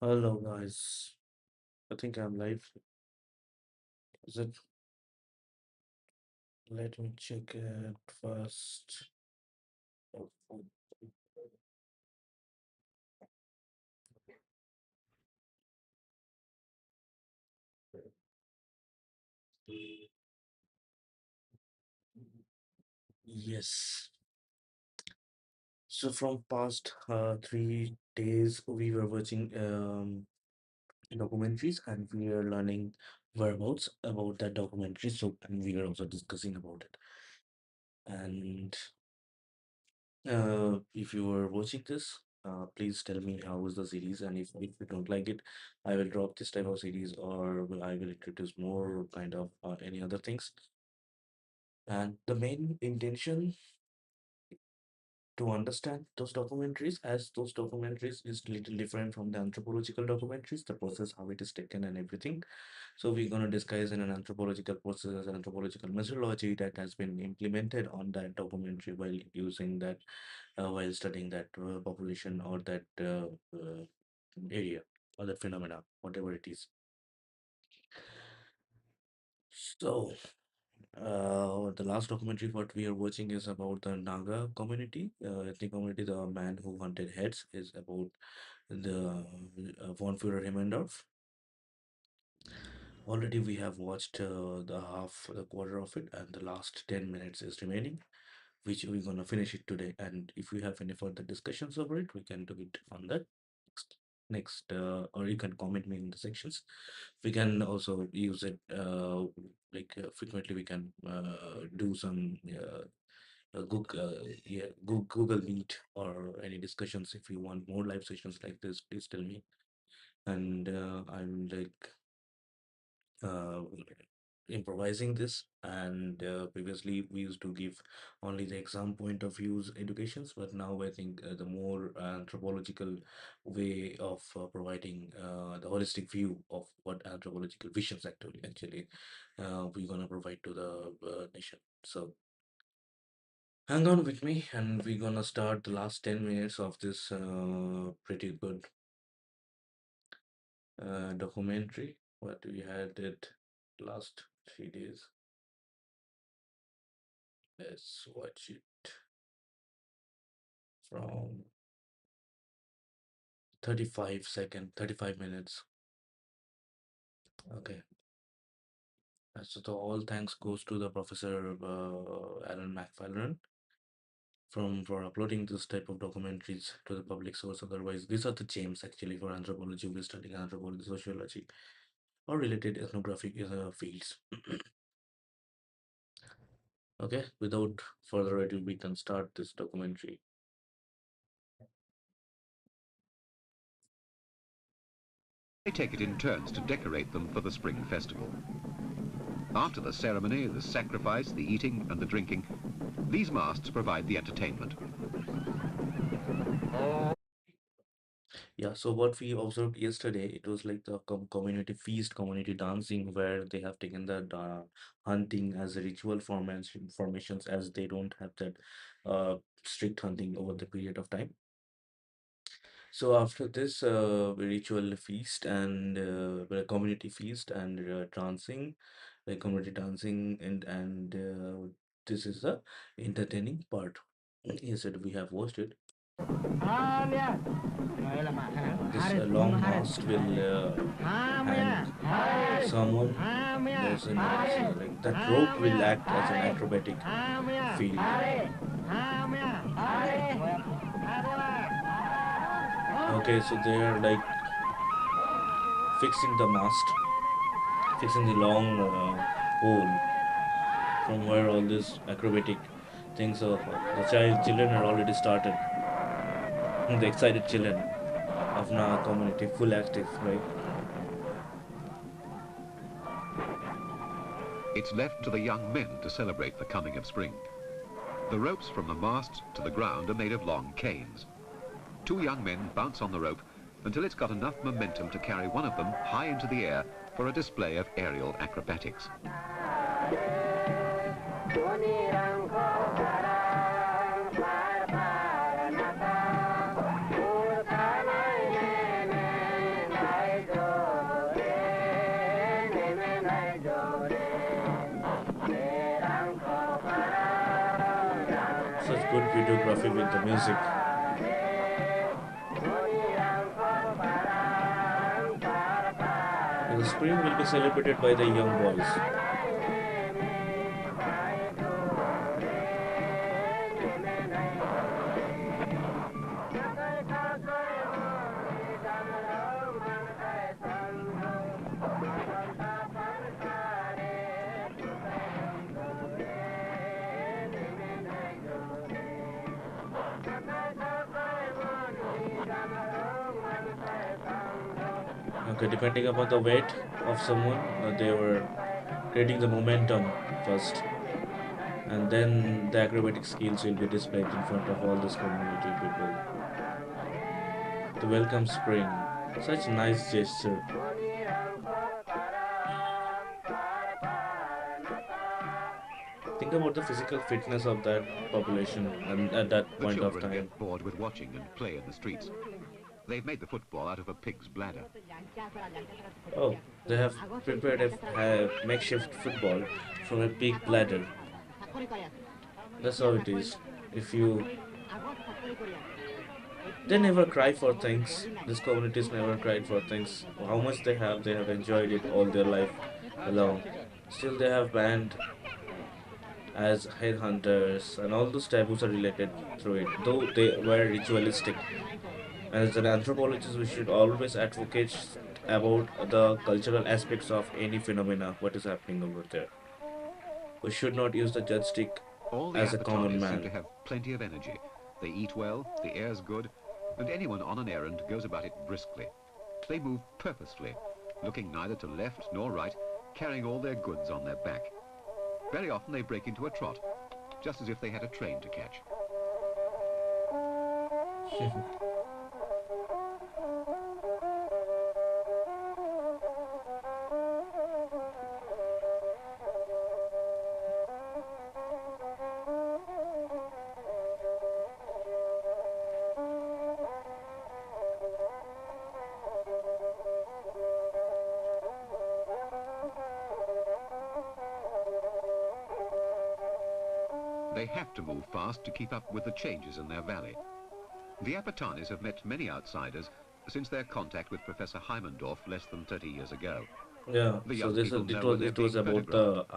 Hello guys. I think I'm live. Is it? Let me check it first. Yes. So from past 3 days we were watching documentaries and we are learning whereabouts about that documentary. So and we are also discussing about it. And if you are watching this, please tell me how is the series, and if you don't like it, I will drop this type of series or I will introduce more kind of any other things. And the main intention to understand those documentaries, as those documentaries is little different from the anthropological documentaries, the process how it is taken and everything. So we're gonna discuss in an anthropological process, an anthropological methodology that has been implemented on that documentary while using that while studying that population or that area or that phenomena, whatever it is. So, the last documentary what we are watching is about the Naga community, ethnic community. The man who hunted heads is about the von Führer Himmendorf. Already we have watched the quarter of it, and the last 10 minutes is remaining, which we're gonna finish it today. And if we have any further discussions over it, we can do it on that or you can comment me in the sections. We can also use it frequently. We can do some Google Meet or any discussions. If you want more live sessions like this, please tell me. And I'm like uh, improvising this, and previously we used to give only the exam point of views educations, but now I think the more anthropological way of providing the holistic view of what anthropological visions actually we're gonna provide to the nation. So hang on with me, and we're gonna start the last 10 minutes of this pretty good documentary what we had it last 3 days. Let's watch it from 35 minutes. Okay. So the all thanks goes to the Professor Alan McFarlane from for uploading this type of documentaries to the public source. Otherwise, these are the gems actually for anthropology. We're studying anthropology, sociology, or related ethnographic fields. Okay, without further ado, we can start this documentary. They take it in turns to decorate them for the spring festival. After the ceremony, the sacrifice, the eating and the drinking, these masts provide the entertainment. Yeah, so what we observed yesterday, it was like the community feast, community dancing, where they have taken the hunting as a ritual formations, as they don't have that strict hunting over the period of time. So after this ritual feast and community feast and dancing, like community dancing and this is the entertaining part. Yesterday we have watched it. This long mast will hang someone. There's an like that rope will act as an acrobatic field. Okay, so they are like fixing the mast, fixing the long pole from where all these acrobatic things of the children are already started. The excited children of Naga community, full active, right? It's left to the young men to celebrate the coming of spring. The ropes from the mast to the ground are made of long canes. Two young men bounce on the rope until it's got enough momentum to carry one of them high into the air for a display of aerial acrobatics. videography with the music. The spring will be celebrated by the young boys. Okay, depending upon the weight of someone, they were creating the momentum first, and then the acrobatic skills will be displayed in front of all this community people to welcome spring. Such nice gesture. Think about the physical fitness of that population and at that The point of children time. get bored with watching and play in the streets. They've made the football out of a pig's bladder. Oh, they have prepared a makeshift football from a pig bladder. That's how it is. If you They never cry for things. These communities never cried for things. How much they have enjoyed it all their life along. Still, they have banned as headhunters, and all those taboos are related through it, though they were ritualistic. As an anthropologist, we should always advocate about the cultural aspects of any phenomena, what is happening over there. We should not use the judge stick All the as a common Apatonis seem to man. have plenty of energy. They eat well, the air's good, and anyone on an errand goes about it briskly. They move purposefully, looking neither to left nor right, carrying all their goods on their back. Very often they break into a trot, just as if they had a train to catch. They have to move fast to keep up with the changes in their valley. The Apatanis have met many outsiders since their contact with Professor Heimendorf less than 30 years ago. Yeah, The so young this people it know when was they're it was being about photographed.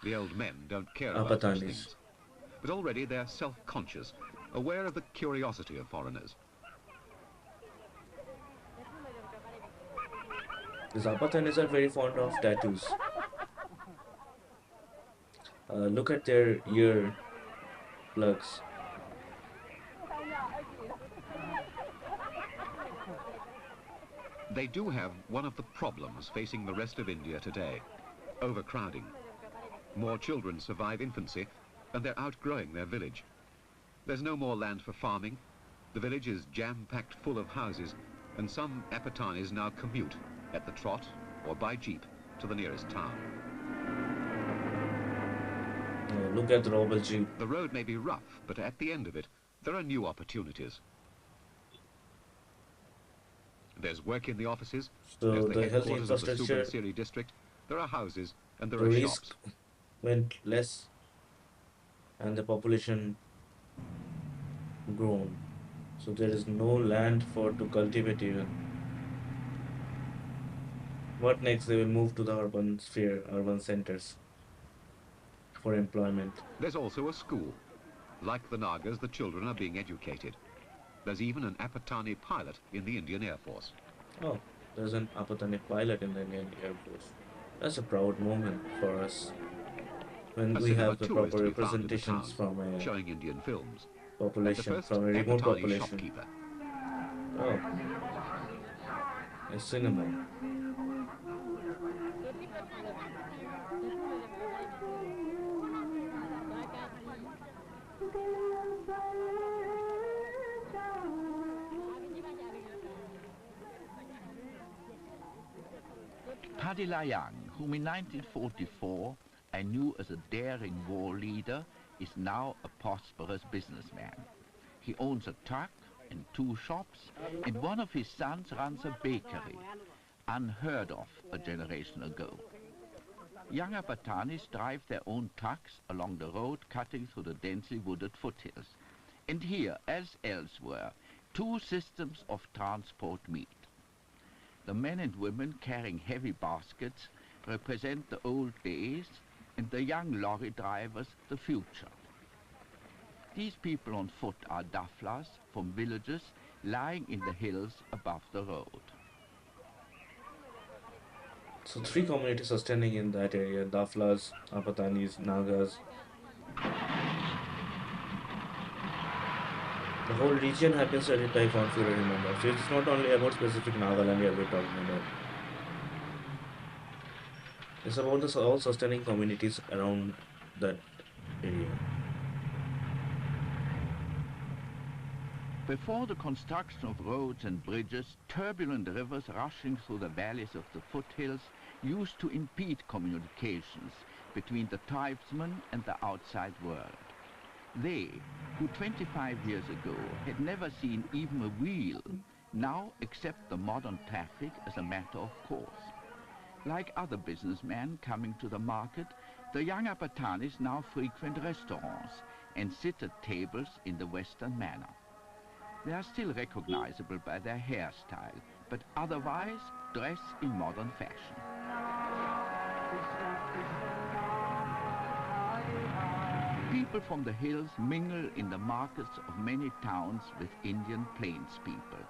the The old men don't care about such Apatanis. things. But already they're self-conscious, aware of the curiosity of foreigners. The Zapatanis are very fond of tattoos. Look at their ear plugs. They do have one of the problems facing the rest of India today: overcrowding. More children survive infancy, and they're outgrowing their village. There's no more land for farming. The village is jam-packed full of houses, and some Apatanis now commute at the trot or by jeep to the nearest town. Look at the Robel Jeep. The road may be rough, but at the end of it, there are new opportunities. There's work in the offices, there's So the the healthy headquarters of the infrastructure, Subansiri district, there are houses, and there the are shops. risk went less, and the population grown. So there is no land for to cultivate even. What next? They will move to the urban sphere, urban centers for employment. There's also a school. Like the Nagas, the children are being educated. There's even an Apatani pilot in the Indian Air Force. Oh, there's an Apatani pilot in the Indian Air Force. That's a proud moment for us when A we cinema have the too is proper to be found in the representations town, from a showing Indian films. At the population, first, from a remote Apatani population. shopkeeper. Oh, a cinema. Padilla Young, whom in 1944 I knew as a daring war leader, is now a prosperous businessman. He owns a truck and two shops, and one of his sons runs a bakery, unheard of a generation ago. Young Apatanis drive their own trucks along the road cutting through the densely wooded foothills, And here, as elsewhere, two systems of transport meet. The men and women carrying heavy baskets represent the old days, and the young lorry drivers the future. These people on foot are daflas from villages lying in the hills above the road. So three communities are standing in that area: Daflas, Apatanis, Nagas. The whole region has been studied by Confederate remember. So it's not only about specific Nagaland we are talking about. It's about the all sustaining communities around that area. Before the construction of roads and bridges, turbulent rivers rushing through the valleys of the foothills used to impede communications between the tribesmen and the outside world. They, who 25 years ago had never seen even a wheel, now accept the modern traffic as a matter of course. Like other businessmen coming to the market, the young Apatanis now frequent restaurants and sit at tables in the Western manner. They are still recognizable by their hairstyle, but otherwise dress in modern fashion. People from the hills mingle in the markets of many towns with Indian plains people.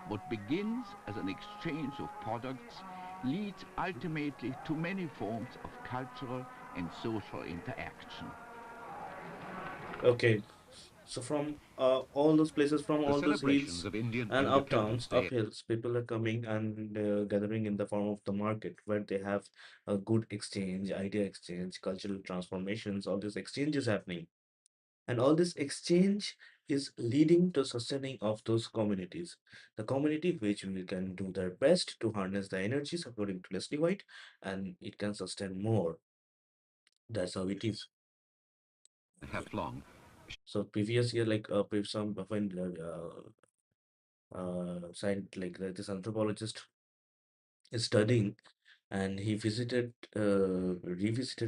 What begins as an exchange of products leads ultimately to many forms of cultural and social interaction. Okay, so from all those places, from The all those celebrations hills of Indian and Independence uptowns, Day uphills, people are coming and gathering in the form of the market where they have a good exchange, idea exchange, cultural transformations, all these exchanges happening. And all this exchange is leading to sustaining of those communities. The community which we can do their best to harness the energies according to Leslie White, and it can sustain more. That's how it is. half long. So previous year, like some when science like this anthropologist is studying, and he revisited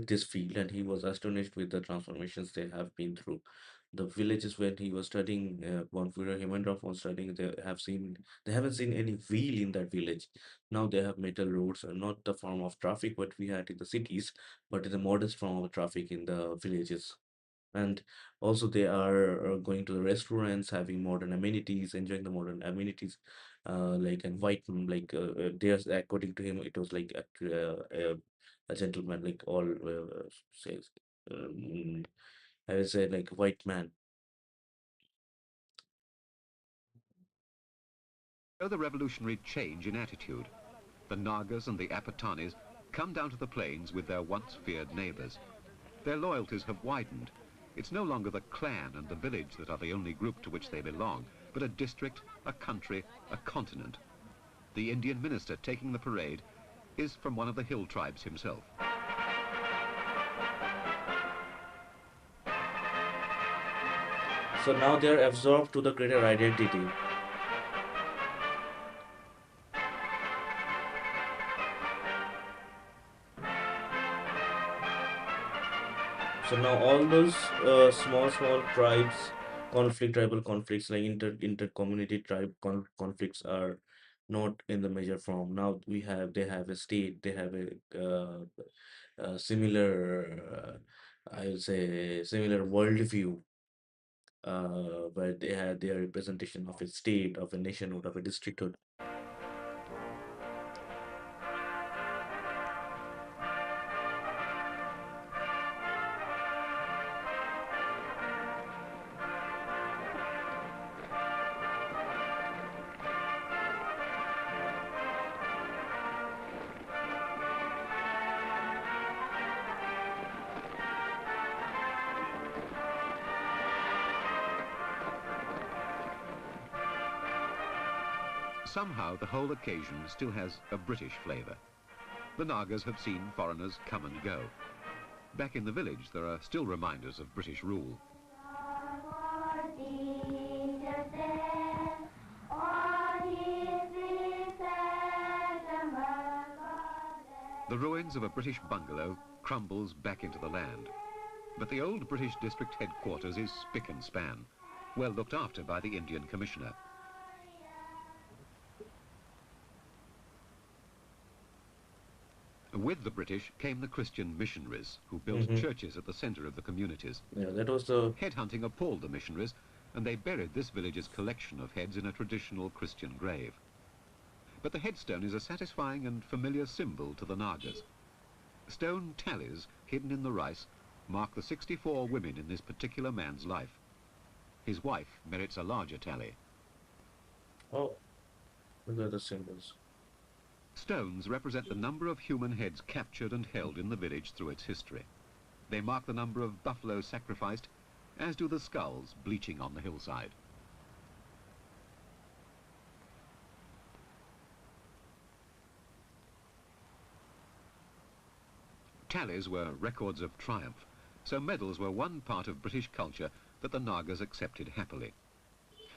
this field, and he was astonished with the transformations they have been through. The villages when he was studying, Bonfira Himandra was studying, they haven't seen any wheel in that village. Now they have metal roads, and not the form of traffic what we had in the cities, but in the modest form of traffic in the villages. And also they are going to the restaurants, having modern amenities, enjoying the modern amenities, like and white there's according to him it was like a gentleman, like all says, um, I would say like white man. Show the revolutionary change in attitude. The Nagas and the Apatanis come down to the plains with their once feared neighbors. Their loyalties have widened. It's no longer the clan and the village that are the only group to which they belong, but a district, a country, a continent. The Indian minister taking the parade is from one of the hill tribes himself. So now they're absorbed to the greater identity. So now all those small tribes tribal conflicts, like inter-community conflicts are not in the major form. Now they have a state, they have a similar, I would say, similar worldview, where they had their representation of a state, of a nationhood, of a districthood. Somehow the whole occasion still has a British flavour. The Nagas have seen foreigners come and go. Back in the village there are still reminders of British rule. The ruins of a British bungalow crumbles back into the land. But the old British district headquarters is spick and span. well looked after by the Indian commissioner. With the British came the Christian missionaries, who built Mm-hmm. churches at the centre of the communities. Yeah, that was the. Headhunting appalled the missionaries, and they buried this village's collection of heads in a traditional Christian grave. But the headstone is a satisfying and familiar symbol to the Nagas. Stone tallies, hidden in the rice, mark the 64 women in this particular man's life. His wife merits a larger tally. Oh, look at the symbols. Stones represent the number of human heads captured and held in the village through its history. They mark the number of buffalo sacrificed, as do the skulls bleaching on the hillside. Tallies were records of triumph, so medals were one part of British culture that the Nagas accepted happily.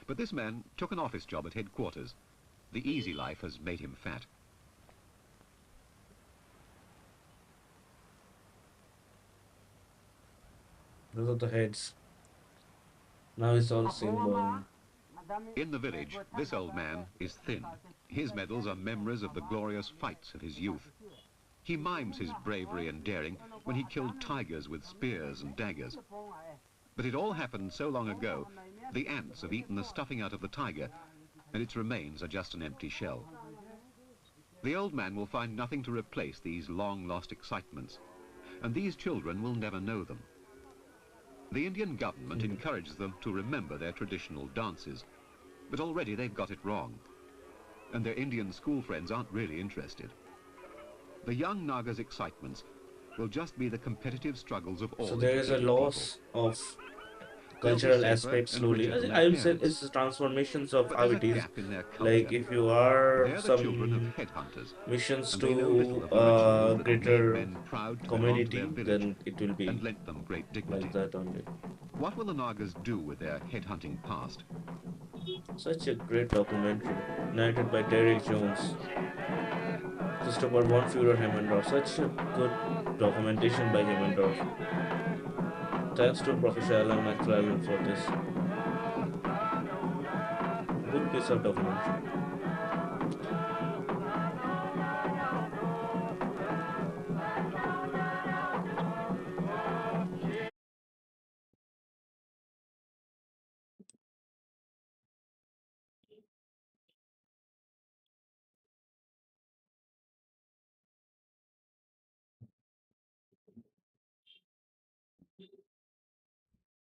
But this man took an office job at headquarters. The easy life has made him fat. Those are the heads. Now it's all symbol. In the village, this old man is thin. His medals are memories of the glorious fights of his youth. He mimes his bravery and daring when he killed tigers with spears and daggers. But it all happened so long ago, the ants have eaten the stuffing out of the tiger, and its remains are just an empty shell. The old man will find nothing to replace these long-lost excitements, and these children will never know them. The Indian government Mm. encourages them to remember their traditional dances, but already they've got it wrong, and their Indian school friends aren't really interested. The young Naga's excitements will just be the competitive struggles of So all there is a educated people. loss of They'll be cultural safer aspect and slowly. richer than their I would say parents, it's the transformations of but how there's a it is. gap in their Like culture. if you are They're the children of some headhunters, missions and they know little to of the rich rule a that made greater men proud to belong to their community, village then it will and be lent them great like dignity. that only. What will the Nagas do with their headhunting past? Such a great documentary, narrated by Derek Jones, Christopher Von Führer Hemmendorf. Such a good documentation by Hemmendorf. Thanks to Professor Alan McLaren for this good piece of documentary.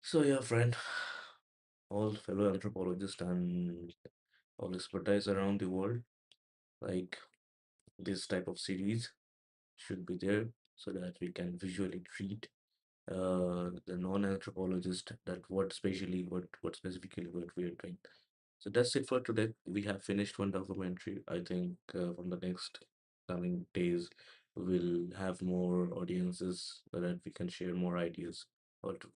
So yeah, friend, all fellow anthropologists and all expertise around the world, like this type of series should be there so that we can visually treat the non-anthropologist that what specifically what we are doing. So that's it for today. We have finished one documentary. I think from the next coming days we'll have more audiences so that we can share more ideas or to